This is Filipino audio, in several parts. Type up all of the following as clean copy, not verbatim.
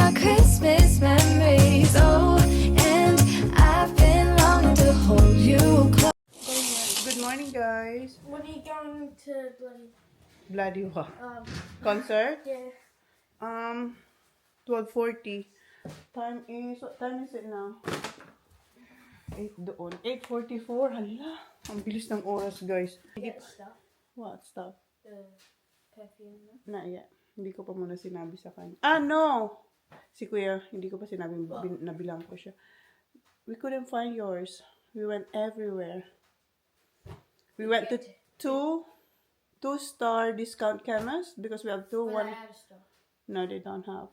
our Christmas memories. Oh, and I've been longing to hold you close. Good morning, guys. When are you going to Bloody what? Concert? yeah. 12:40. What time is it now? 8 doon. 8:44. Hala. Ang bilis ng oras, guys. Get stuff. What stuff? The perfume. Not yet. Hindi ko pa muna sinabi sa kanya. Ah, no! Si Kuya, hindi ko pa sinabi. Nabilang ko siya. We couldn't find yours. We went everywhere. We went to two-star discount chemist because we have two. One. Out of stuff. No, they don't have.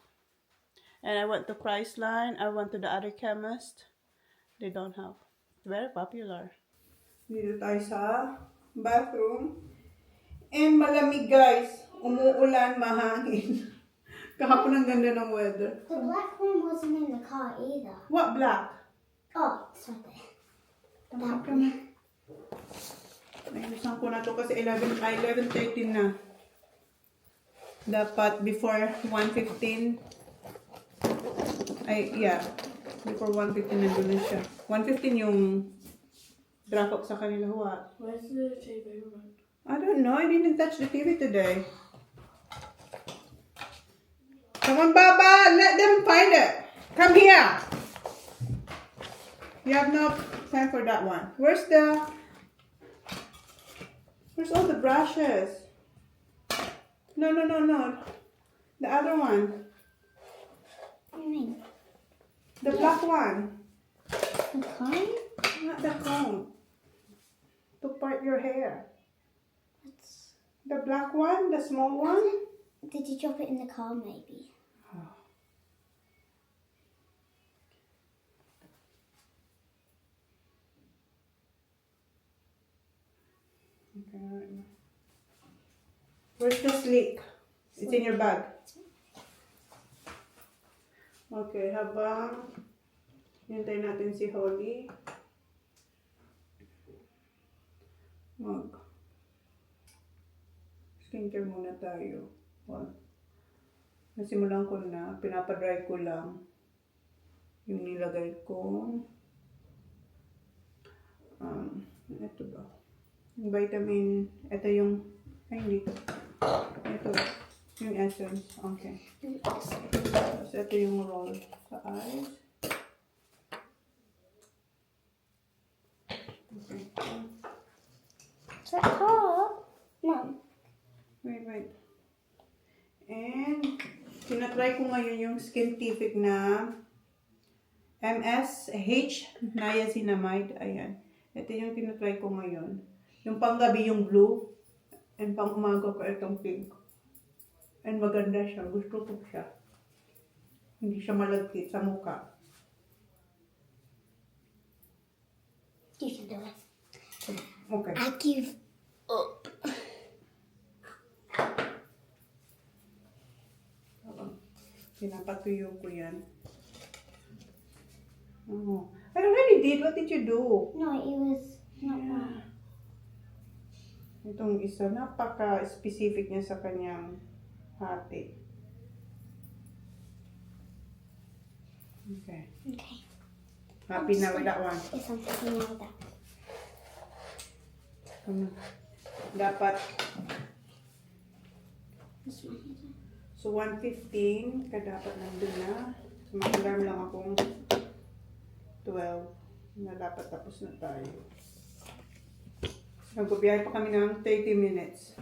And I went to Priceline. I went to the other chemist. They don't have. Very popular. Dito tayo sa bathroom. And malamig, guys. Umuulan, mahangin. Kahapon ang ganda ng weather. The black one wasn't in the car either. What black? Oh, it's right there. That one. Nailusan ko na to kasi 11:13 na. Dapat before 1:15. Before 1:15 nandun na siya. 1:15 yung drop up sa kanila. What? Where's the TV remote? I don't know. I didn't touch the TV today. Come on, Baba. Let them find it. Come here. You have no time for that one. Where's all the brushes? No. The other one. What do you mean? The black one. The comb? Not the comb. To part your hair. What's... The black one, the small one. Did you drop it in the car maybe? Okay, right now. Where's the sleek? It's in your bag. Okay, habang hintay natin si Holly. Skincare muna tayo. Nasimulan ko na, pinapadry ko lang yung nilagay ko. Ito ba? Yung vitamin, ito yung, hindi to. Ito, yung essence. Okay. So, ito yung roll sa eyes. Okay. Is that hot? No. Wait. And, tinatry ko ngayon yung Skintific na MSH Niacinamide. Ayan. Ito yung tinatry ko ngayon. Yung panggabi yung blue. And pang umaga ko itong pink. And maganda siya. Gusto ko siya. Hindi siya malagkit sa mukha. You can do it. Okay. I give up. Pinapatuyo ko yan. Oh. I already did. What did you do? No, it was not that. Itong isa, napaka-specific niya sa kanyang hati. Okay. Okay. Happy na with that one. Yes, I'm happy now with that. Dapat, This one. so 1:15, dapat nandun na. So, mag-alarm lang akong 12 na dapat tapos na tayo. Nagpabiyahe pa kami ng 30 minutes.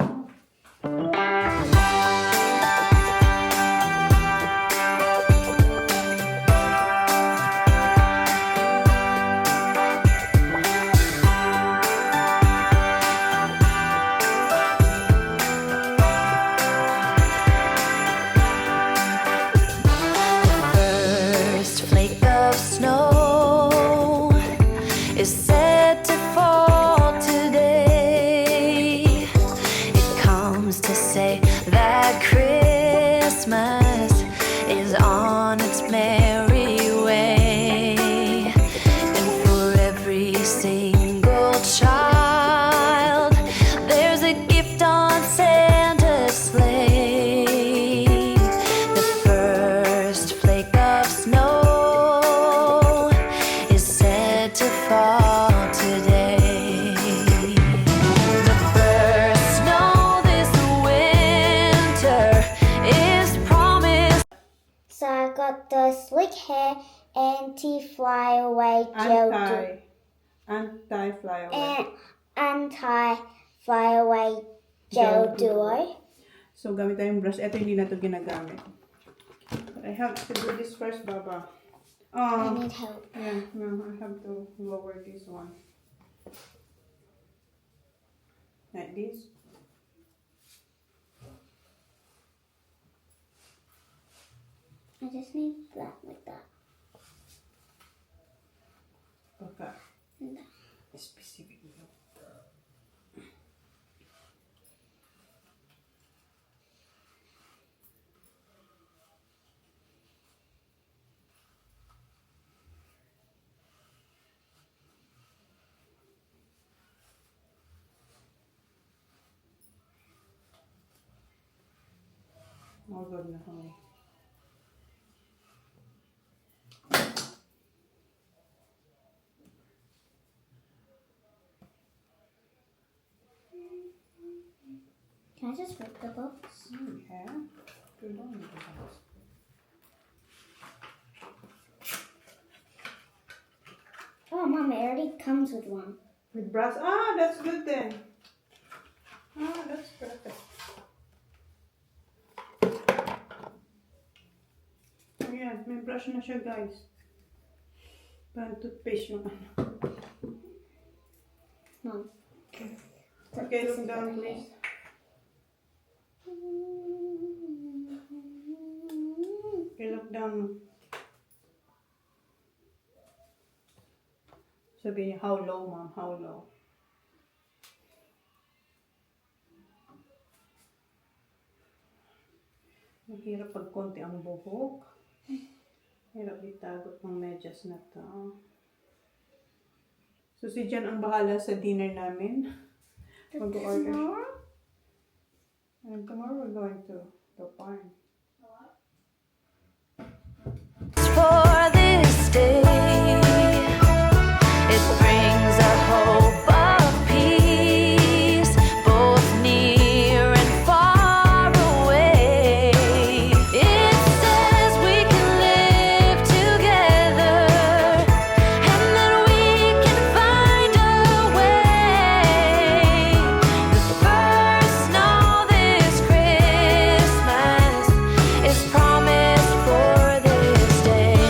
First flake of snow is set to fall today. It comes to say that Christmas is on its merry way. And for every single child, there's a gift on Santa's sleigh. The first flake got the slick hair anti-flyaway gel Anti-flyaway. and anti-flyaway gel duo. So, gamit tayong brush. Ito hindi na ito ginagamit. But I have to do this first, Baba. I need help. Yeah, no, I have to lower this one. Like this. I just need that like that. Okay. And that. Specifically. All good na kami. Can I just rip the box? Yeah. Good on you, guys. Oh, Mom, it already comes with one. With brush? Ah, that's good then. Ah, that's perfect. Ayan, may brush na siya, guys. Parang toothpaste yung ano. Mom. Okay, look down, please. Okay, look down. Sabi niya, how low, Mom? How low? Mahirap pag konti ang buhok. Hirap itagot ng medyas na to. So, si Jan ang bahala sa dinner namin. Mag-order. And tomorrow we're going to the farm. For this day, it brings a hope of peace, both near and far away. It says we can live together and that we can find a way. The first snow this Christmas is promised for this day.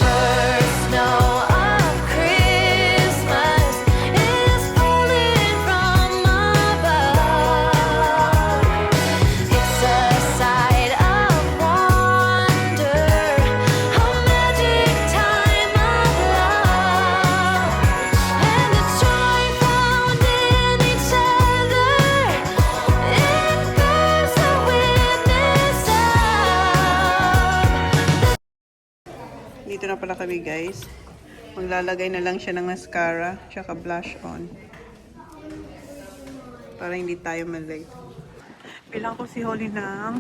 First snow of Christmas is falling from above. It's a sight of wonder, a magic time of love, and the joy found in each other. It bears a witness of. Dito na pala kami, guys. Maglalagay na lang siya ng mascara tsaka blush on. Para hindi tayo malate. Bilang ko si Holly ng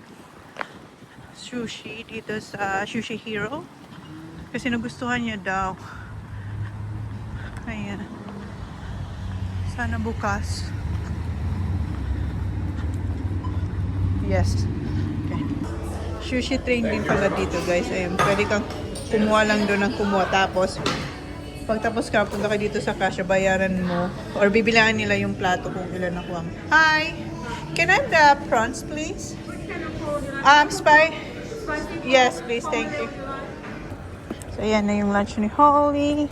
sushi dito sa Sushi Hero. Kasi nagustuhan niya daw. Ayan. Sana bukas. Yes. Okay. Sushi train din pala dito, guys. Ayun, pwede kang kumuha lang doon ng kumuha. Tapos, pagtapos ka, punta ka dito sa kasya, bayaran mo. Or bibilangan nila yung plato kung ilan nakuha mo. Hi! Can I have the prawns, please? Yes, please. Thank you. So, ayan na yung lunch ni Holly.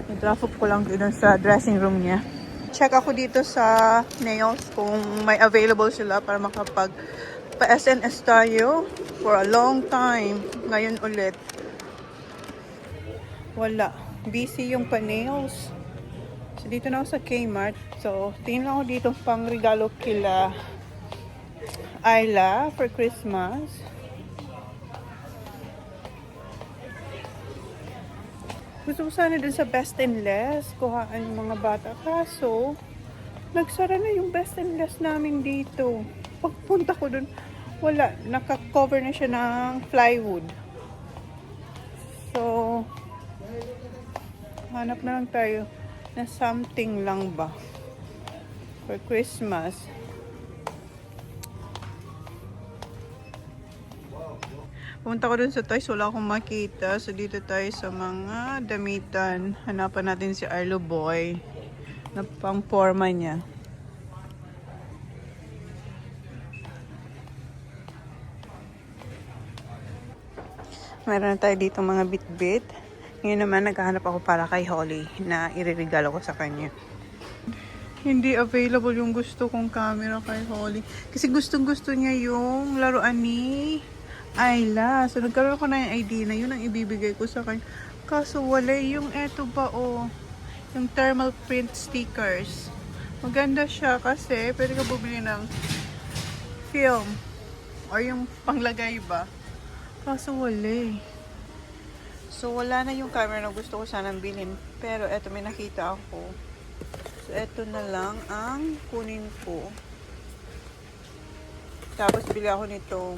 I-drop off ko lang doon sa dressing room niya. Check ako dito sa nails kung may available sila para makapag pa-SNS tayo for a long time. Ngayon ulit. Wala. busy yung pa-nails. So, dito na ako sa Kmart. So, tingin lang ako dito pang regalo kila Ayla for Christmas. Gusto ko sana dun sa Best and Less, kuhaan yung mga bata. Kaso, nagsara na yung Best and Less namin dito. Pagpunta ko dun, wala. Naka-cover na siya ng plywood. So, hanap na lang tayo na something lang ba for Christmas. Pumunta ko dun sa toys, wala akong makita. So, dito tayo sa mga damitan. Hanapan natin si Arlo Boy na pang forma niya. Meron na tayo dito mga bit-bit. Ngayon naman, naghahanap ako para kay Holly na iririgalo ko sa kanya. Hindi available yung gusto kong camera kay Holly. Kasi gustong-gusto niya yung laruan ni Ayla. So, nagkaroon ko na yung ID na yun ang ibibigay ko sa kanya. Kaso, wala yung eto ba yung thermal print stickers. Maganda siya kasi pwede ka bumili ng film or yung panglagay ba. Kaso, wala eh. So, wala na yung camera na gusto ko sanang bilhin. Pero, eto, may nakita ako. So, eto na lang ang kunin ko. Tapos, bili ako nitong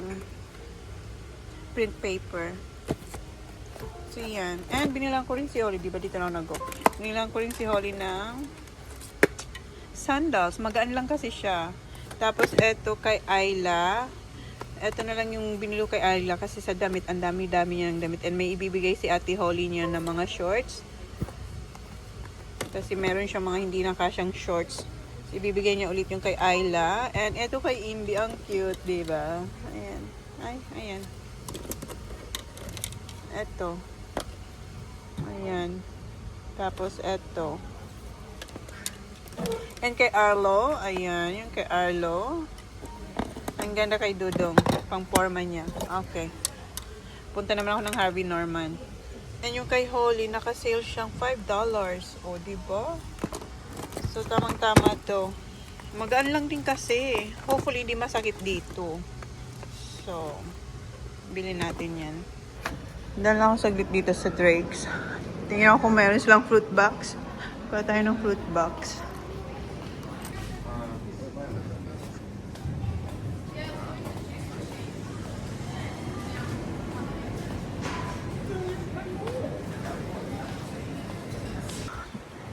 print paper. So, yan. And, binilang ko rin si Holly. Diba dito lang nag-go? Binilang ko rin si Holly ng sandals. Magaan lang kasi siya. Tapos, eto kay Ayla. Ito na lang yung binilo kay Ayla kasi sa damit, ang dami-dami niya ng damit. And may ibibigay si Ate Holly niya ng mga shorts. Kasi meron siyang mga hindi na kasyang shorts. So, ibibigay niya ulit yung kay Ayla. And ito kay Indy, ang cute, diba? Ayan. Ay, ayan. Ito. Ayan. Tapos, ito. And kay Arlo, ayan. Yung kay Arlo. Ang ganda kay Dudong. Pang forma niya. Okay. Punta naman ako ng Harvey Norman. And yung kay Holly, naka-sale siyang $5. O, diba? So, tamang-tama to. Magaan lang din kasi. Hopefully, hindi masakit dito. So, bilhin natin yan. Dahil lang ako saglit dito sa Drake's. Tingnan ko kung meron silang fruit box. Kuha tayo ng fruit box.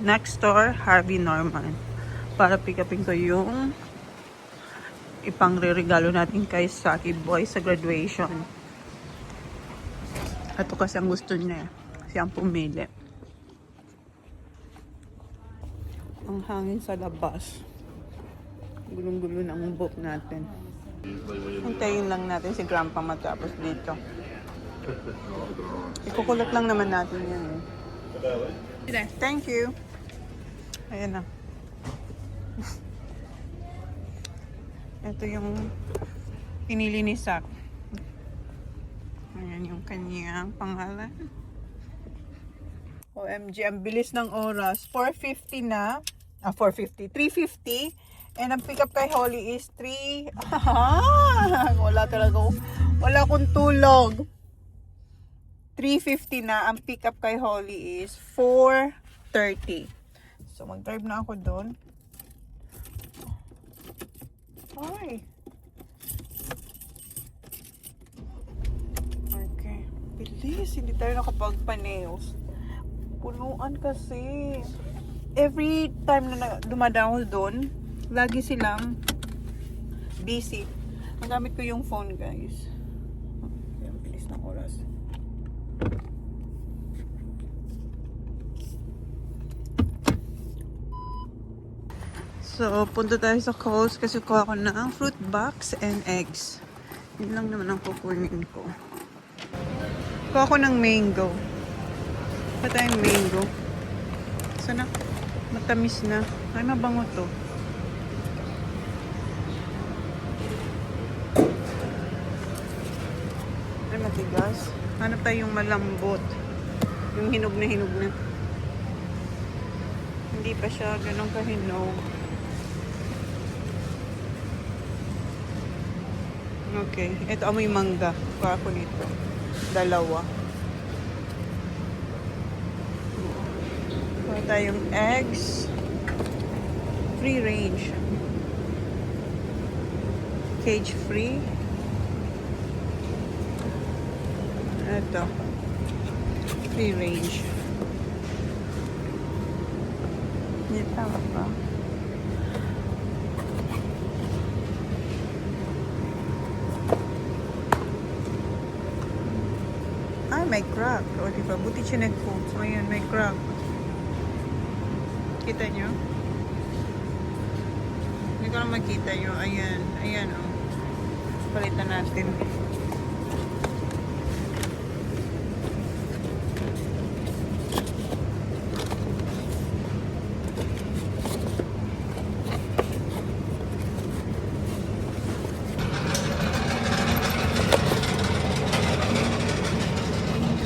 Next store, Harvey Norman. Para pick upin ko yung ipang re-regalo natin kay Saki Boy sa graduation. Ito kasi ang gusto niya. Siya ang pumili. Ang hangin sa labas. Gulong-gulo ng book natin. Hintayin lang natin si Grandpa matapos dito. Ikukulat lang naman natin yan. Thank you. Ayan na. Ito yung pinili ni Sak. Ayan yung kanyang pangalan. OMG, ang bilis ng oras. 4:50 na. 4:50. 3:50. And ang pick up kay Holly is 3. Wala talaga. Wala akong tulog. 3:50 na. Ang pick up kay Holly is 4:30. So, mag-drive na ako doon. Ay. Okay. Bilis. Hindi tayo nakapagpa-nails. Punuan kasi. Every time na dumadaan ako doon, lagi silang busy. Ang gamit ko yung phone, guys. Okay, ang bilis ng oras. So, punta tayo sa Coles kasi kuha ko ng fruit box and eggs. Yun lang naman ang kukunin ko. Kuha ko ng mango. Pa tayong mango. Sana matamis na. Ay, mabango to. Ay, matigas. Hanap tayong malambot. Yung hinog na hinog na. Hindi pa siya ganun kahinog. Okay. Ito amoy mangga. Kuha ko nito. Dalawa. Kuha tayong eggs. Free range. Cage free. Ito. Free range. Hindi tama ba? Ay, may crack. O, diba? Buti chinek ko. So, ayan, may crack. Kita nyo? Hindi ko na makita yun. Ayan. Ayan, o. Palitan natin.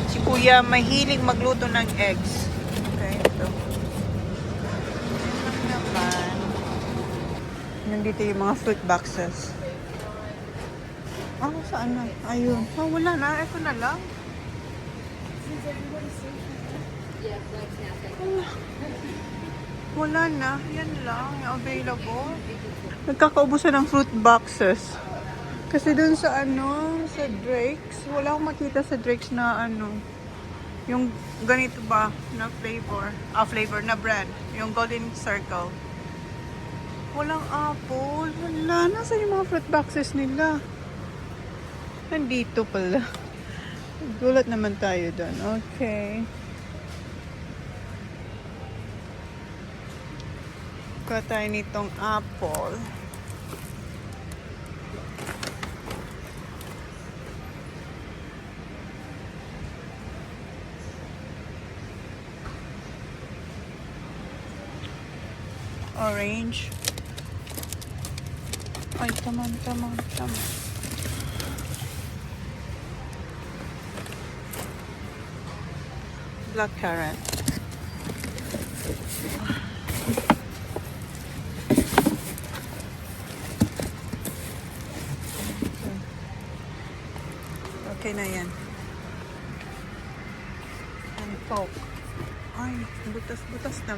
Si Kuya mahilig magluto ng eggs. Okay, ito. Ayan naman. Nandito yung mga fruit boxes. Saan na? Ayun. Wala na. Ito na lang. Wala na. Yan lang. Yung available. Nagkakaubusan ng fruit boxes. Kasi dun sa sa Drake's, wala akong makita sa Drake's na yung ganito ba na flavor. Flavor na brand. Yung Golden Circle. Walang apple. Wala. Nasa yung mga fruit boxes nila? Nandito pala. Gulat naman tayo doon. Okay. Kuha tayo nitong apple. Orange. Ay, tama. Black currant. Okay na yan. And Coke. Ay, butas na.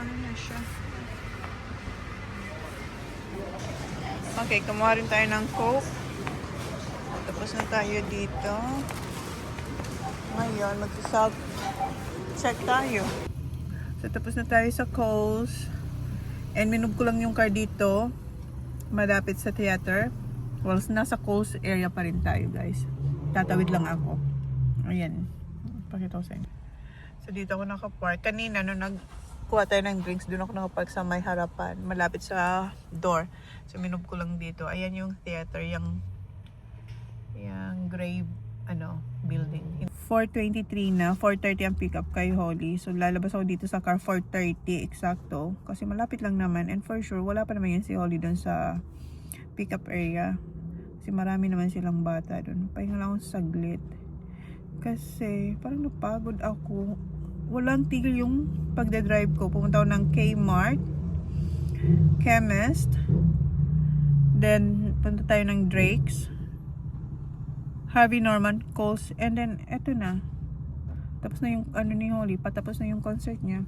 Ano na siya? Okay, kumuha rin tayo ng Coke. Tapos na tayo dito. Ngayon, mag-check tayo. So, tapos na tayo sa Kohl's. And minove ko lang yung car dito. Malapit sa theater. Well, nasa Kohl's area pa rin tayo, guys. Tatawid lang ako. Ayan. Pakita ko sa inyo. So, dito ako nakapark. Kanina, nung nagkuha tayo ng drinks, doon ako nakapark sa may harapan. Malapit sa door. So, minove ko lang dito. Ayan yung theater. Yung gray building. 4:23 na, 4:30 ang pick up kay Holly. So lalabas ako dito sa car 4:30 eksakto kasi malapit lang naman, and for sure wala pa naman yan si Holly doon sa pick up area. Kasi marami naman silang bata doon. Pahinga lang ako saglit. Kasi parang napagod ako. Walang tigil yung pagdadrive ko. Pumunta ako ng Kmart, Chemist, then punta tayo ng Drake's, Harvey Norman, Kohl's, and then eto na. Tapos na yung ni Holly, patapos na yung concert niya.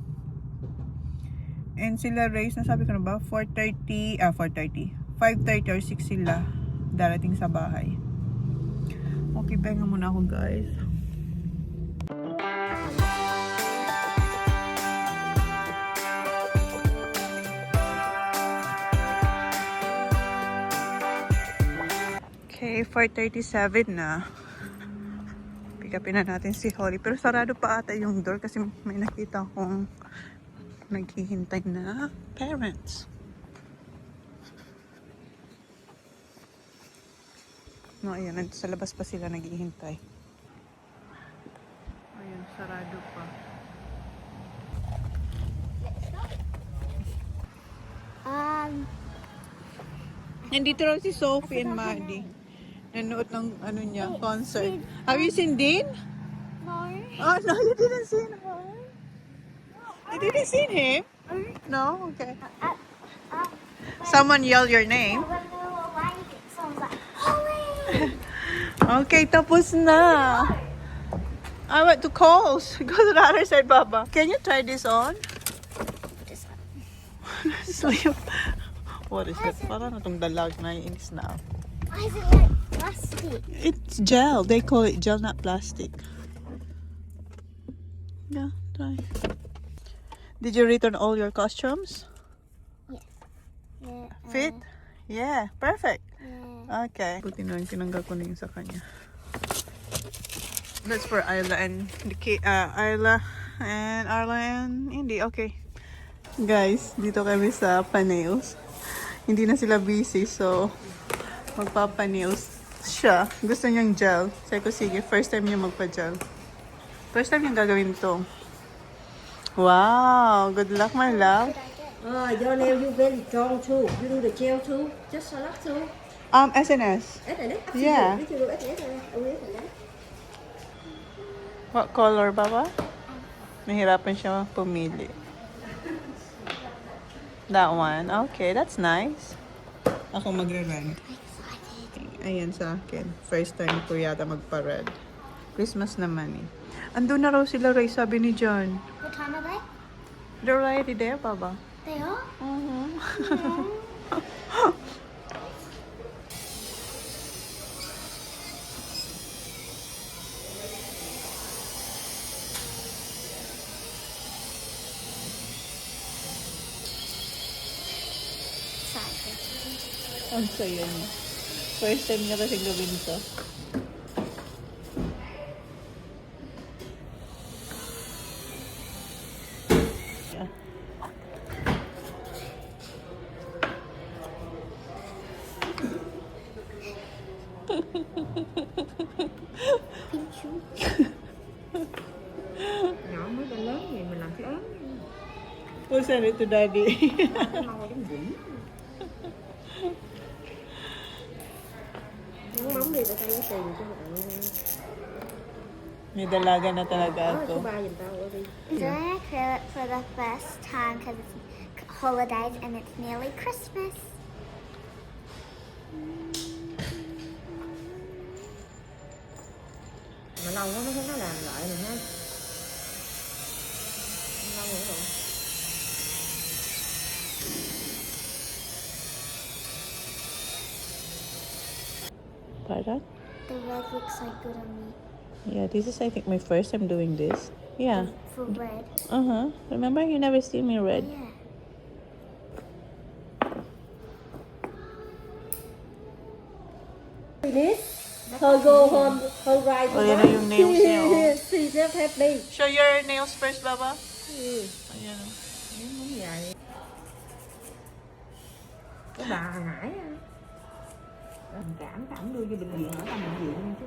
And sila Race, nasabi ko na ba? 5:30 or 6 sila darating sa bahay. Okay, pahinga muna ako, guys. Okay, 4:37 na. Pick upin na natin si Holly. Pero sarado pa ata yung door kasi may nakita akong naghihintay na parents. No, ayan. Sa labas pa sila naghihintay. Ayan, sarado pa. Nandito raw si Sophie and Maddie. Nanood ng concert. Have you seen Dean? No. Oh, no, you didn't see her. Did you see him? No? Okay. Uh, Someone yelled your name. when we were riding, someone was like, Holly! Okay, tapos na. I went to Coles. Go to the other side, Baba. Can you try this on? Just Sleep. What is it? Parang itong dalag na inis na. why is it like plastic? It's gel. They call it gel, not plastic. Yeah, try. Did you return all your costumes? Yeah. Fit? Yeah, perfect. Yeah. Okay. Buti na yung tinanggal ko na yung sa kanya. That's for Isla and Isla and Arla and Indy. Okay. Guys, dito kami sa pa-nails. Hindi na sila busy, so magpapa-nails siya. Gusto niyang gel. Sabi ko, sige, first time niya magpa-gel. First time niyang gagawin to. Wow! Good luck, my love. Your nail you very strong too. You do the gel too. Just select too. SNS. SNS. Yeah. You do SNS. What color, Baba? Nahirapan siya pumili. That one. Okay, that's nice. Ako magre-red. Ayan sa akin. First time ko yata magpa-red. Christmas naman eh. Andun na raw sila, Ray, sabi ni John. What time are they? They're already there, Baba. They are? Ang saya niya. First time niya kasi gawin to. Yeah. Nhỏ mới ta lớn gì mình làm cái ớn. We'll send it to Daddy. Mau đến dũng. Nắng bóng đi tao lấy tiền cho bạn. May dalaga na talaga Số ako. 3 giùm tao ở đi. So I acrylic for the first time because it's holidays and it's nearly Christmas. Mà lâu quá nó làm lại rồi ha. Lâu nữa rồi. Pardon? The red looks like good on me. Yeah, this is I think my first time doing this. Yeah. For red. Uh-huh. Remember you never seen me red. Yeah. Thôi go home, home right. Oh, yan na yung nails niya, oh. See yourself happy. Show your nails first, Baba. Ayan. Muốn vậy. Cái bà hồi nãy á. Cảm đưa vô bệnh viện ở trong bệnh viện chứ.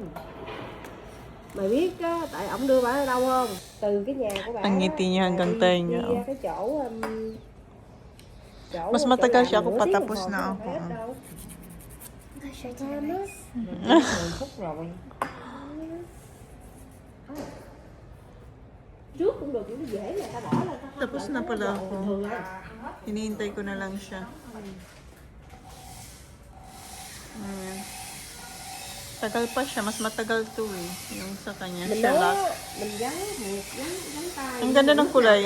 Mày biết á, tại ổng đưa bà ở đâu không? Từ cái nhà của bà. Ang ngiti niya hanggang tayo niya, Đi oh. ra cái chỗ Mas matagal siya ako patapos na ako. I'll show you this. 10 phút rồi. Trước cũng được, cũng dễ là ta bỏ là ta không. Tapos na pala ako. Thường á. Hinihintay ko na lang siya. Ayan. Tagal pa siya. Mas matagal to eh. Yung sa kanya. Mình Siya nói last. mình gắn một gắn tay. Ang ganda ng kulay.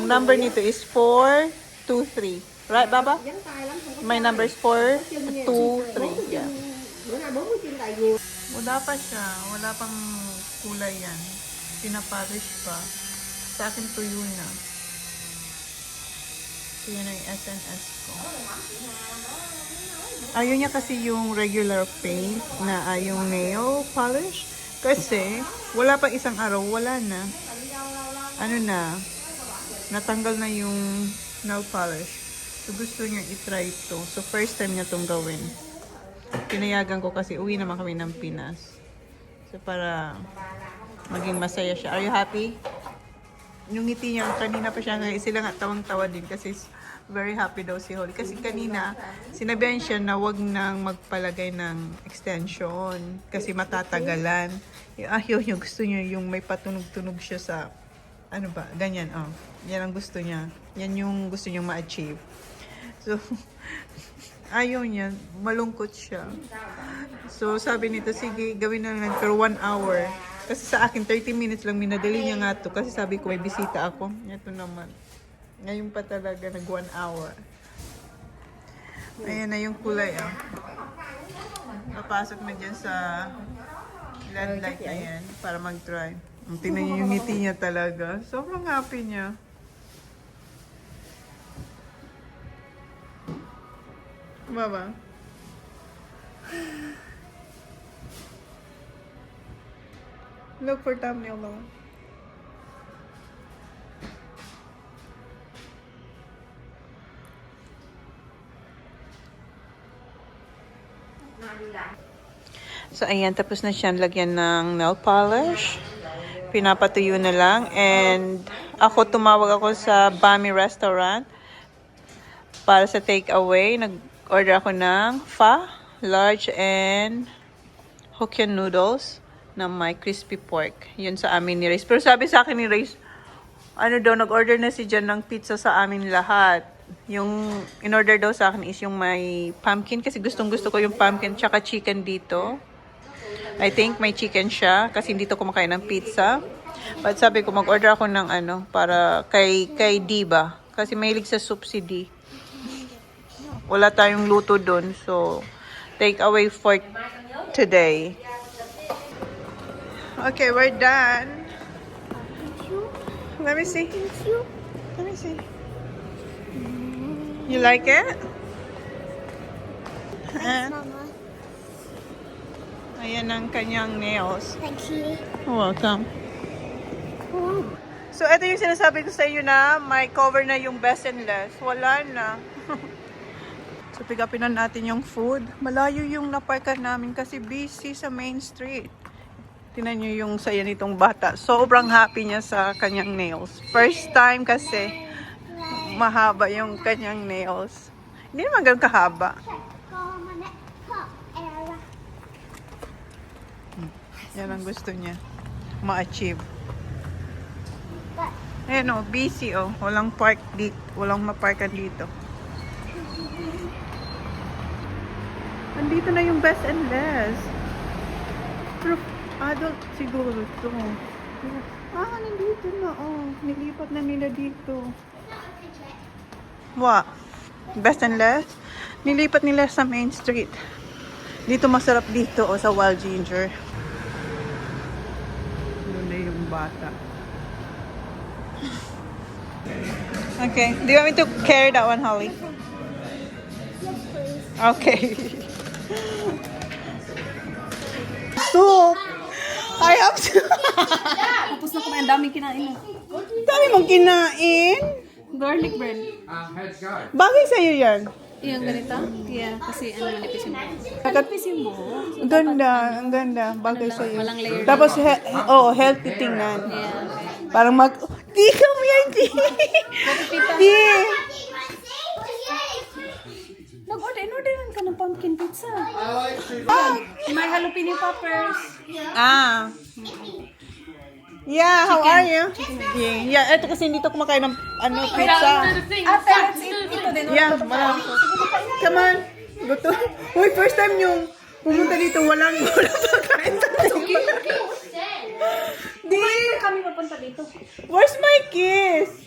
Number nito is 423. Right, Baba? Gắn tay lắm không có My tay. number is 423. Yeah. Bữa nay 40 chân tay nhiều. Wala pa siya. Wala pang kulay yan. Pinapolish pa. Sa akin tuyo na. So, yun ang SNS ko. Ayaw niya kasi yung regular paint na yung nail polish. Kasi, wala pa isang araw, wala na. Ano na, natanggal na yung nail polish. So, gusto niya itry ito. So, first time niya itong gawin. Pinayagan ko kasi uwi naman kami ng Pinas. So, para maging masaya siya. Are you happy? Yung ngiti niya, kanina pa siya, sila nga tawang-tawa din kasi very happy daw si Holly. Kasi kanina, sinabihan siya na wag nang magpalagay ng extension kasi matatagalan. Ayaw yung gusto niya yung may patunog-tunog siya sa Ano ba? Ganyan, oh. Yan ang gusto niya. Yan yung gusto niyang ma-achieve. So, ayaw niya. Malungkot siya. So, sabi nito, sige, gawin na lang pero 1 hour. Kasi sa akin, 30 minutes lang. Minadali niya nga to. Kasi sabi ko, may bisita ako. Ito naman. Ngayon pa talaga, nag 1 hour. Ayan na yung kulay, ah. Papasok na dyan sa LED light na yan para mag-try. Tingnan niyo yung ngiti niya talaga. Sobrang happy niya. Baba. Look for thumbnail lang. So, ayan. Tapos na siyang lagyan ng nail polish. Pinapatuyo na lang. And ako, tumawag ako sa Bami Restaurant para sa takeaway. Nag-order ako ng pho, large, and Hokkien noodles na may crispy pork. Yun sa amin ni Race. Pero sabi sa akin ni Race, ano daw, nag-order na si Jan ng pizza sa amin lahat. Yung in-order daw sa akin is yung may pumpkin kasi gustong-gusto ko yung pumpkin tsaka chicken dito. I think may chicken siya kasi hindi to kumakain ng pizza. But sabi ko mag-order ako ng ano para kay Diba kasi mahilig sa soup si D. Wala tayong luto doon, so take away for today. Okay, we're done. Let me see. Let me see. You like it? And Mama. ayan ang kanyang nails. Thank you. Welcome. So, ito yung sinasabi ko sa inyo na may cover na yung best and less. Wala na. So, pick-upin na natin yung food. Malayo yung naparkan namin kasi busy sa main street. Tingnan nyo yung saya nitong bata. Sobrang happy niya sa kanyang nails. First time kasi mahaba yung kanyang nails. Hindi naman ganun kahaba. Yan ang gusto niya ma-achieve. Ayan o, busy o. Walang park dito. Walang maparkan dito. Nandito na yung best and less. Pero adult siguro ito. Nandito na oh. Nilipat na nila dito. What? Best and less? Nilipat nila sa main street. Dito masarap dito o sa Wild Ginger. Doon na yung bata. Okay. Do you want me to carry that one, Holly? Okay. Soup! I have to. Tapos na kumain, daming kinain. Dami mong kinain. Garlic bread. Bagay sa'yo yan. Yung ganito? Yeah, kasi ano, manipis yung buhok. Manipis yung buhok. Ang ganda, ang ganda. Bagay sa'yo. Walang layer. Tapos, healthy tingnan. Yeah. Parang di ka mo yan, di. Di. Nag-order ka ng pumpkin pizza. May jalapeno poppers. Ah. Yeah, how are you? Yeah, eto kasi hindi to kumakain ng pizza. Ito din. Yeah, marami. Come on. Gusto. Uy, first time yung pumunta dito, walang pagkain sa table. Di. Kami papunta dito. Where's my kiss?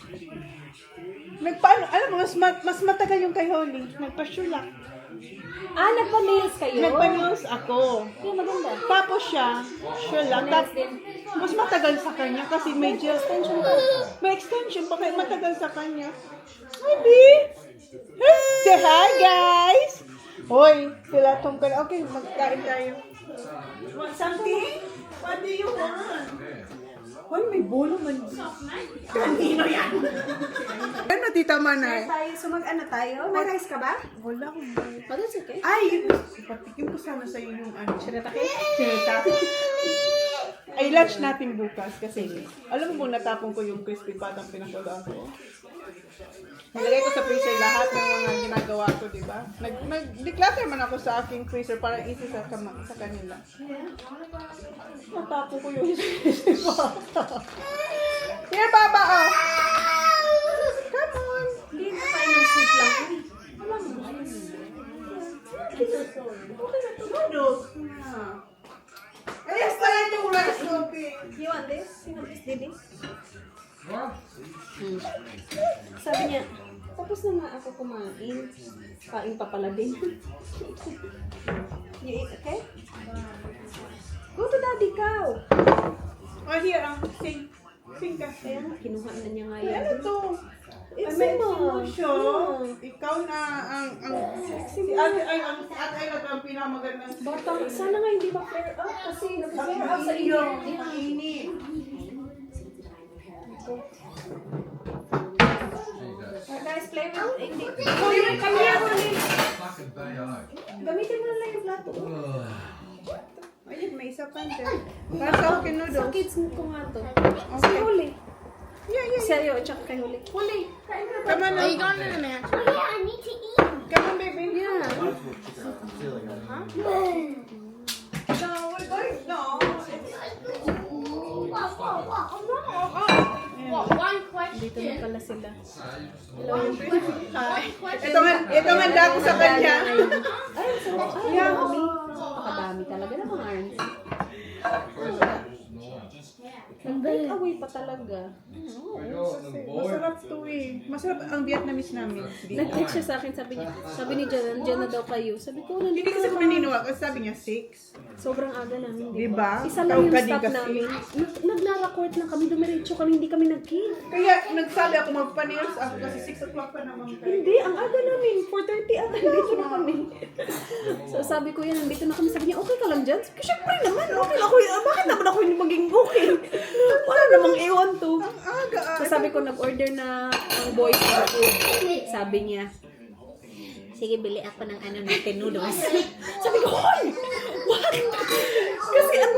Alam mo, mas matagal yung kay Holly. Nagpa-shulak. Nagpa-nails kayo? Nagpa-nails ako. Yeah, maganda. Tapos siya, shulak. Mas matagal sa kanya kasi may gel extension pa. May extension pa kaya matagal sa kanya. Hindi. Say hi, guys! Hoy, sila tong ka. Okay, magkain tayo. Want something? What do you want? Hoy, may bolo man. Kanino yan? Ano, Tita Manay? So mag-ano tayo? May rice ka ba? Wala akong Oh, that's okay. Ay, patikim ko sana sa'yo yung ano. Shiratake? Shiratake. Ay, lunch natin bukas kasi alam mo natapon ko yung crispy patang pinakuluan ko. Nilagay ko sa freezer lahat ng mga ginagawa ko, di ba? Nag-declutter man ako sa aking freezer para easy sa kanila. Natapon ko yung crispy pata. Here, Baba, oh! Come on! Hindi na tayo ng soup lang. Okay na to, noodles. Ayos na yan yung rice cooking. You want this? You want this, Didi? Sabi niya, tapos na nga ako kumain. Kain pa pala din. You eat, okay? Go to daddy, cow! Oh, here, sing. Sing ka. Kaya nga, kinuha na niya nga Ay, yun. ano to? It's May mo. emotion. Ikaw na si ate ay ang pinakamagandang Batang, sana nga hindi ba flare up kasi nag-flare up sa iyo. Ang init. Guys, play with hindi. Oh, yung kanya ulit. Fucking BO. Gamitin mo na lang yung plato. Ayun, may isa pa din. Para sa akin Sa noodles. kids ko nga to. Okay. Si Huli. Yeah. Sa'yo, tsaka kay Huli. Huli. Come on. Are you going to the man? Oh yeah, I need to eat. Come on, baby. Yeah. No, we're going. No. Dito na pala sila. Ito nga dako sa kanya. Ay, so, ay, mami. Napakadami talaga ng mga arms. Nag-take away pa talaga. Masarap to eh. Masarap ang Vietnamese namin. Nag-text siya sa akin, sabi ni Jan, nandiyan na daw kayo. Sabi ko, Hindi nandito kasi na ko ba? naniniwala kasi sabi niya 6. Sobrang aga namin, di Diba? ba? Isa lang yung Tawag ka din stop kasi. namin. Naglarakort lang kami, dumiretso kami, hindi kami nag-kill. Kaya nagsabi ako magpa-nails ako kasi 6 o'clock pa naman kayo. Hindi, ang aga namin. 4:30 ata, nandito na kami. So sabi ko yan, nandito na kami. Sabi niya, okay ka lang dyan? Sabi ko, syempre naman, okay lang ako. Bakit naman ako hindi maging okay? Wala namang iwan to. Aga, So sabi ko, nag-order na ang boys na food. Sabi niya, sige, bili ako ng natin noodles. Sabi ko, hoy! What? Kasi ang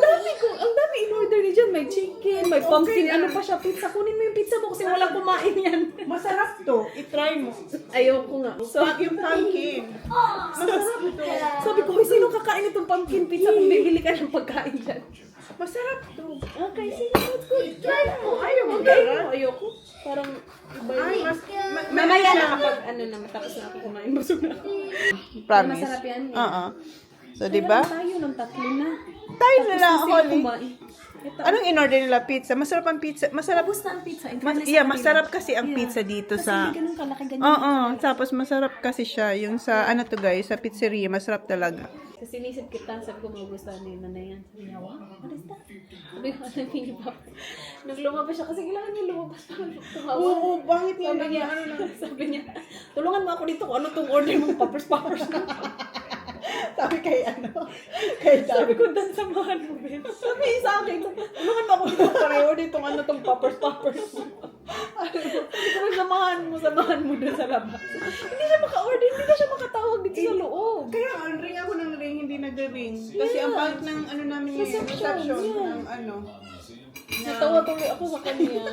dami in-order ni John. May chicken, may pumpkin, ano pa siya, pizza. Kunin mo yung pizza mo kasi walang kumain yan. masarap to. I-try mo. Ayoko nga. So, Yung pumpkin. Masarap to. sabi ko, hoy, sino kakain itong pumpkin pizza kung bibili ka ng pagkain dyan? Masarap to. Okay, sige, that's good. Try mo. Ayaw mo Okay, ba? ayoko. Parang, iba Ay, yun. mas Mamaya na kapag na matapos na ako kumain, busog na ako. Promise. Masarap yan. Oo. So, di ba? Tayo ng tatlo na. Tayo na lang, Tapos na sila Holly. kumain. Ito. Anong in-order nila? Pizza? Masarap ang pizza. Masarap. Tapos na ang pizza. In fairness sa kanila. Masarap kasi ang Yeah. pizza dito Kasi sa... hindi ganun kalaki ganyan. Oo, tapos masarap kasi siya. Yung sa, ano to guys, sa pizzeria, masarap talaga. Kasi inisip kita, sabi ko magugustuhan ni Nanay yan. Sabi niya, wow, what is that? Sabi ko, ano yung pop? Nung lumabas siya, kasi kailangan niya lumabas para tumawa. Oo, bakit yan? Sabi niya, sabi niya, tulungan mo ako dito kung ano tong order mong poppers na. Sabi kay kay Sabi ko, Dan, samahan mo, Ben. Sabi sa akin, tulungan mo ako dito pareho dito ano tong poppers mo. Sabi ko, samahan mo dun sa labas. Hindi siya maka-order, hindi na siya makatawag dito sa loob. Kaya ang ring ako ng ring, hindi nag-ring. Kasi ang pangit ng ano namin yung reception, yeah. ng ano. Natawa tuloy ako sa kanya.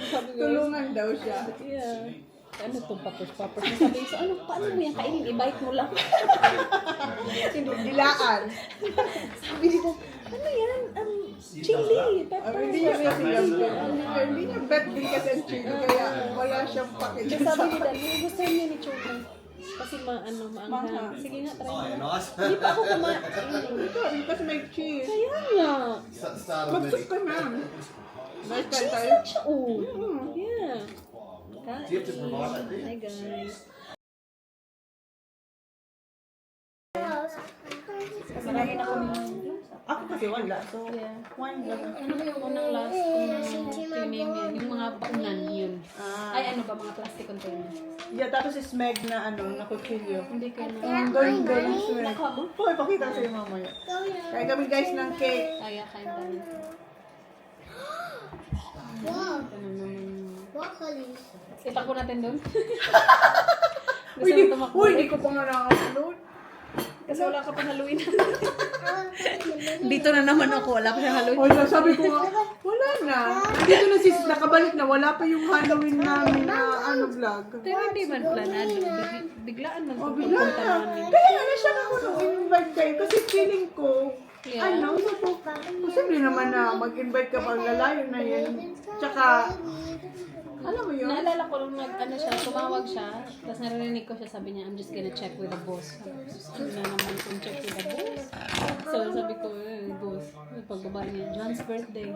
Sabi ko, Tulungan daw siya. yeah. Ano itong poppers? Sabi ko, ano, paano mo yan kainin? I-bite mo lang. Dilaan. Sabi nila, ano yan? Chili, pepper. Hindi niya kasi hindi niya bet din kasi ang chili, kaya wala siyang Sabi pakit. ni Dan, gusto niya ni Choco. Kasi maanghang. Maanghang. Sige nga, try mo. Hindi pa ako kumain. Sorry, kasi may cheese. Kaya nga. Mag-soup ka na. Next time Cheese tayo. lang siya, oh. Yeah. Hi guys. Marami na kami. Ako kasi wala, so Yeah. one lang. Ano ba yung unang last cleaning yan? Yung mga paunan, yun. Ay, ano ba, mga plastic container? Yeah, tapos is Meg na ano, na kutsilyo. Hindi kayo na. Ang galing Meg. Nakabo? Hoy, pakita sa'yo mamaya. Kaya kami guys ng cake. Kaya, kain tayo. Wow, Ano naman. broccoli. Itak ko natin doon. Uy, hindi ko pa nga na-upload. Kasi wala ka pang Halloween. Dito na naman ako, wala pa siyang Halloween. O, sabi ko nga, wala na. Dito na sis, nakabalik na. Wala pa yung Halloween namin na vlog. Pero hindi man planado. Biglaan man O, kung bigla pupunta na. namin. Kaya nga siya ako nung invite kayo. Kasi feeling ko, Yeah. posible naman na mag-invite ka pag lalayo na yan. Tsaka, alam mo yun? Naalala ko nung tumawag siya, tapos narinig ko siya, sabi niya, I'm just gonna check with the boss. Ano na naman kung check with the boss? So sabi ko, boss, pagbaba niya, John's birthday.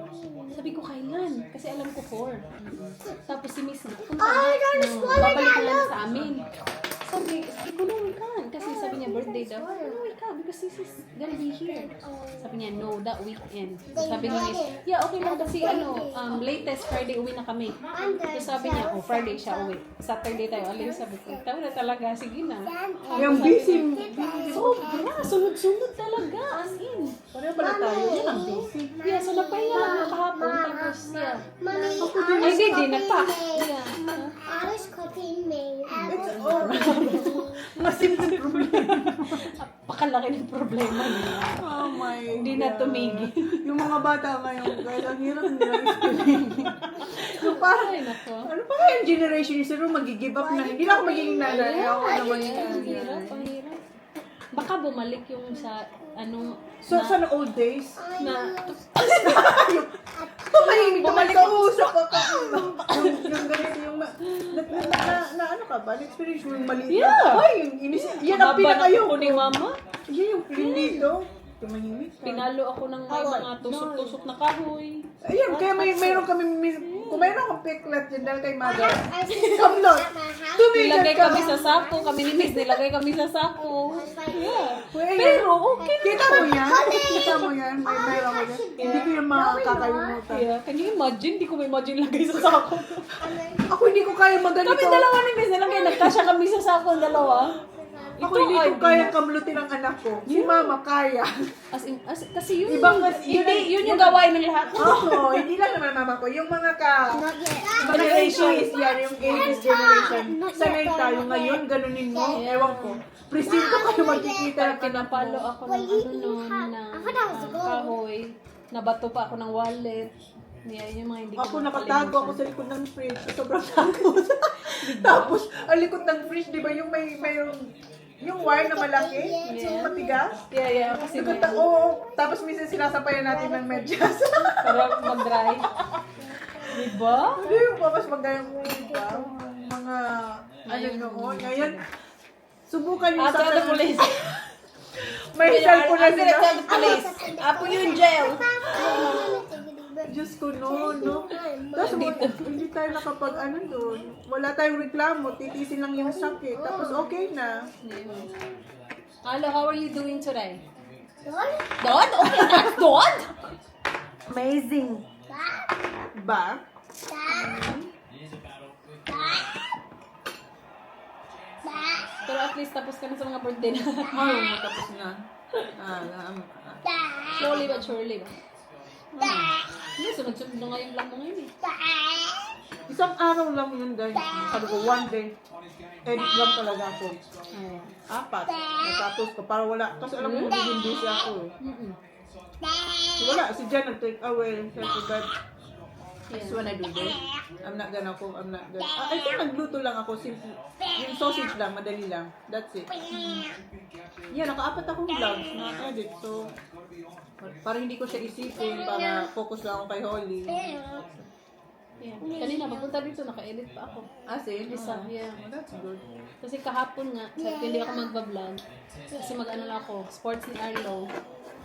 Sabi ko, kailan? Kasi alam ko 4. Tapos si Miss, babalik na lang sa amin. Sabi ko, no, we can't. Kasi sabi niya, birthday daw. No, we can't because this is gonna be here. Sabi niya, no, that weekend. Sabi ni Miss, yeah, okay lang kasi latest Friday uwi na kami. So sabi niya, Friday siya uwi. Saturday tayo alis. Sabi ko, tayo na talaga, sige na. Yung busy. Sobra, sunod-sunod talaga, as in. Pareho pala tayo. Yan ang busy. Yeah, so napahinga lang ako kahapon. Tapos, yeah. Mommy, Ay, hindi, nagpack. Yeah. I was cooking me. Mas simple problema. Pakalaki ng problema niya. Oh my Hindi na tumigil. Yung mga bata ngayon, guys, ang hirap nila explain. Yung parang, Ay, nako. ano pa kaya yung generation ni Siro, mag-give up na. Hindi na ako magiging nanay. Ako naman Ang yung hirap, ang hirap. Baka bumalik yung sa, So, sa old days, na, tumahimik ka, kausap ka. Yung ganito, yung ano ka ba? Na-experience mo yung maliit. Yeah. Ay, yung inis. Yan ang pinakayo ko ni mama. Yan yung pinito. Tumahimik ka. Pinalo ako ng may mga tusok-tusok na kahoy. Ayun, kaya mayroon kami, kung mayroon akong peklat dyan dahil kay mother, kamlot, tumigil Nilagay ka. kami sa sako, kami ni Miss, nilagay kami sa sako. Yeah. Well, Pero, okay kita mo yan? Kita mo yan? Mayroon ko yan? Hindi ko yung makakalimutan. Yeah. Can you imagine? Hindi ko ma-imagine lagay sa sako. Ako hindi ko kaya maganito. Kami dalawa ni Miss, nilagay, nagkasya kami sa sako, dalawa. Ako hindi ko kaya kamlutin ang anak ko. Si mama kaya. Kasi yun, Ibang kasi- yun yung gawain ng lahat. Ako, hindi lang naman mama ko. Yung mga Generation. yan, yung 80s generation. Sanay tayo ngayon, ganunin mo. Ewan ko. Presinto kayo magkikita. Pero pinapalo ako ng kahoy. Nabato pa ako ng wallet. Yeah, yung mga hindi ko Ako nakatago ako sa likod ng fridge. Sobrang takot. Tapos, ang likod ng fridge, di ba yung yung wire na malaki? Yung matigas? Yeah, kasi may, Oo. Tapos minsan sinasapayan natin ng medyas. para mag-dry. Diba? Hindi yung papas magdayang ba? Mga ano noon. Ngayon, subukan yung Tell the police. May cellphone na sila. Tell the police. Apo yung jail. Diyos ko noon, no? Tapos hindi tayo nakapag ano doon. Wala tayong reklamo. Titisin lang yung sakit. Tapos okay na. Hello, how are you doing today? Don? Okay, that's Don? Amazing. Ba? Pero at least tapos ka na sa mga birthday na. Oo, matapos na. Slowly but surely ba? Hindi, sunod-sunod na ngayon lang mo ngayon eh. Isang araw lang yun, guys. Sabi ko, one day. Edit lang talaga ako. 4. Natapos ko. Para wala. Kasi alam mo, magiging busy ako eh. Wala. Si Jan nag-take away. Sabi ko, God, that's when I do this. I'm not gonna cook. I think nagluto lang ako. Simple. Yung sausage lang. Madali lang. That's it. Yeah, naka-4 akong vlogs na edit. So, parang hindi ko siya isipin para focus lang ako kay Holly. Yeah. Kanina, papunta dito, naka-edit pa ako. As in? Isa, yeah. Oh, that's good. Kasi kahapon nga, sabi ko, hindi ako magbablog. Kasi mag-ano lang ako, sports ni Arlo.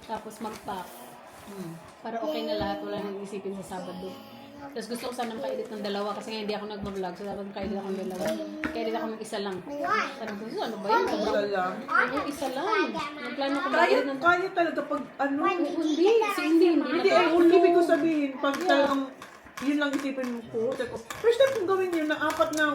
Tapos mag-pack. Para okay na lahat, wala nang isipin sa Sabado. Tapos gusto ko sana maka-edit ng 2 kasi nga hindi ako nagbablog. So dapat maka-edit ako ng 2. Kaya edit ako ng 1 lang. Sabi ko, ano ba yun? Wala lang. Yung 1 lang. Ang plano ko mag-edit ng... Kaya talaga pag ano. Hindi, kasi hindi Hindi, ang ibig ko sabihin, pag talagang yun lang isipin mo ko. First time kong gawin yun na 4 na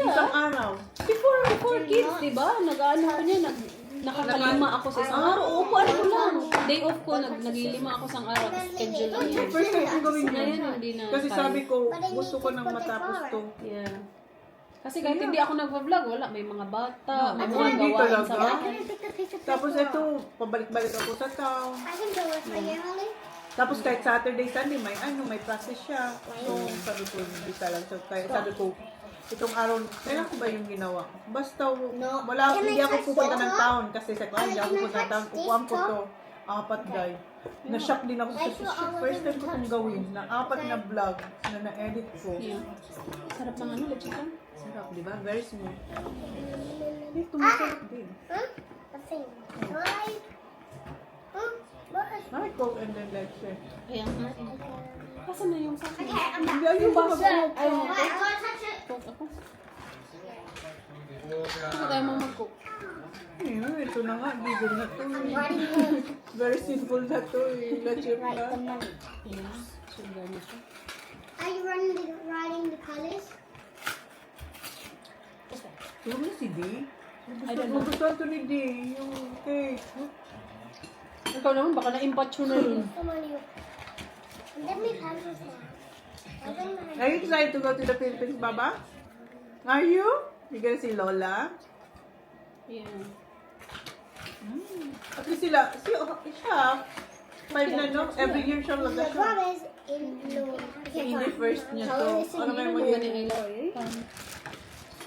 isang araw. Before kids, di ba? Nag-ano ko niya, nakakalima ako sa isang araw. Oo, ano ko lang. Day off ko, naglilima ako sa araw. Schedule lang yun. First time kong gawin yun. Ngayon, hindi na. Kasi sabi ko, gusto ko nang matapos to. Yeah. Kasi kahit hindi ako nagpa-vlog, wala. May mga bata, may mga Hindi gawain talaga. sa bahay. I'm gonna take a picture. Tapos ito, pabalik-balik ako sa town. I can do it for you, Holly. Tapos kahit Saturday, Sunday, may practice siya. So, sabi ko, hindi talaga. So, kaya sabi ko, itong araw, kailan ko ba yung ginawa? Basta, wala, Can hindi I ako touch pupunta ng this? town. Kasi sa kanya, hindi ako Can I pupunta ng town. touch Kukuhaan ko this, to. Apat, guys. Na-shock din ako sa shit. First time ko itong gawin. Na apat na vlog na na-edit ko. Yeah. Sarap ng ano, lechon. Sarap, di ba? Very smooth. Eh, tumasarap din. Huh? The thing. Right. Huh? What is Ay, Coke and then let's say. Kaya nga. Kasan na yung sa akin? Okay, I'm back. Hindi, ayun ba? Ay, I want to touch it. cook ako. Hindi tayo mag-cook. Ito na nga, bigol na to. Writing the Very simple na to eh. Lechon write the na. money. Ayan. Sugar na siya. Are you writing the colors? Yung si D? I don't know. Gusto to ni D, yung cake. Ikaw naman, baka na-impatch mo na yun. Come on, you. Let me touch this now. I don't know. Are you excited to go to the Philippines, Baba? Are you? You gonna see Lola? Yeah. At least siya, 5 na no? Every year siya The laga siya. one is in blue. Okay, Hindi fine. first niya to. Ano kayo mo Gani yun? ay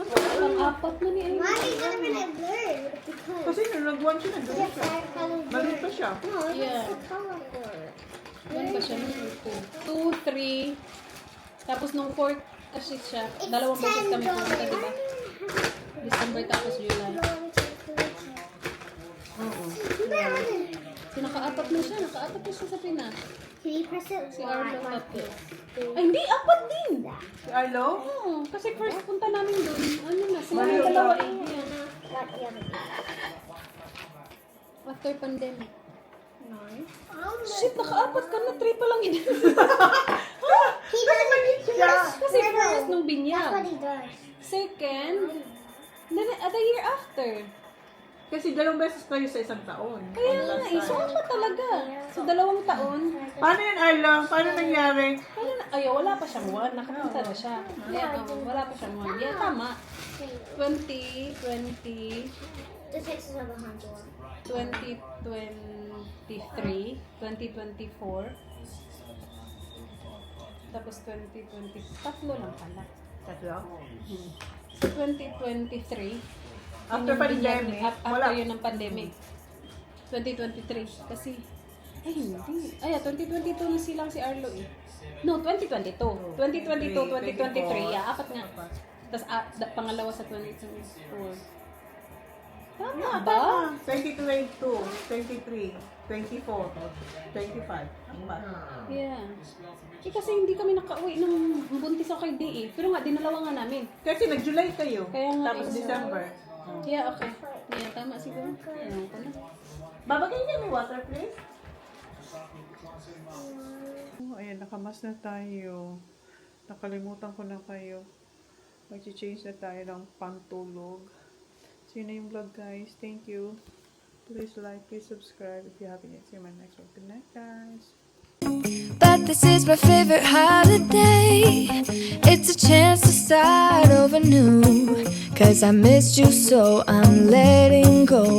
pang-apat na ni Ayla. Why is it in blue? Because Kasi nung nag-1 siya, nandun yes, siya. I color Maliit pa siya. No, it's Yeah. the colorful. Yan pa siya nung 2, 3. Tapos nung 4 kasi siya. Dalawang beses kami pumunta, di ba? December tapos July. Oo. So naka-apat na siya. Naka-apat na siya sa Pinas. Can you press it? Si Arlo tatlo. Ay, hindi! Apat din! Si Arlo? Oo. Kasi first punta namin doon. Ano na? Sila Maliw yung dalawa siya. eh. Yeah. What the other? After pandemic. Oh, Shit, naka-apat ka na. 3 pa lang yun. he doesn't. Kasi first nung That's binyag. what he does. Second, then the year after. Kasi 2 beses kayo sa isang taon. Kaya Ang nga last eh, time. so pa talaga. So 2 taon. Paano yun, Arlo? Paano nangyari? Kaya na, ayaw, wala pa siyang 1. Nakapunta na siya. Yeah, wala pa siyang 1. Yeah, tama. 2023, The six is of 100. 2023, 2024, tapos 2020, tatlo lang pala. Tatlo? So 2023, After pandemic, after wala. yun ng pandemic. 2023, kasi, ay hindi. Ay, 2022 na silang si Arlo eh. No, 2022. 2022, 2023, yeah, apat nga. Tapos pangalawa sa 2024. Tama ba? 2022, 23, 24, 25. Ang ba? Yeah. Eh, kasi hindi kami nakauwi nung buntis ako kay D eh. Pero nga, dinalawa nga namin. Kasi nag-July kayo. Kaya nga Tapos eh. December. Yeah, okay. Yeah, tama siguro. Ano ko na. Baba, can you get me water, please? Oh, ayan, nakamas na tayo. Nakalimutan ko na kayo. Mag-change na tayo ng pantulog. So, yun na yung vlog, guys. Thank you. Please like, please subscribe if you haven't yet. See you in my next one. Good night, guys. But this is my favorite holiday. It's a chance to start over new. 'Cause I missed you, so I'm letting go.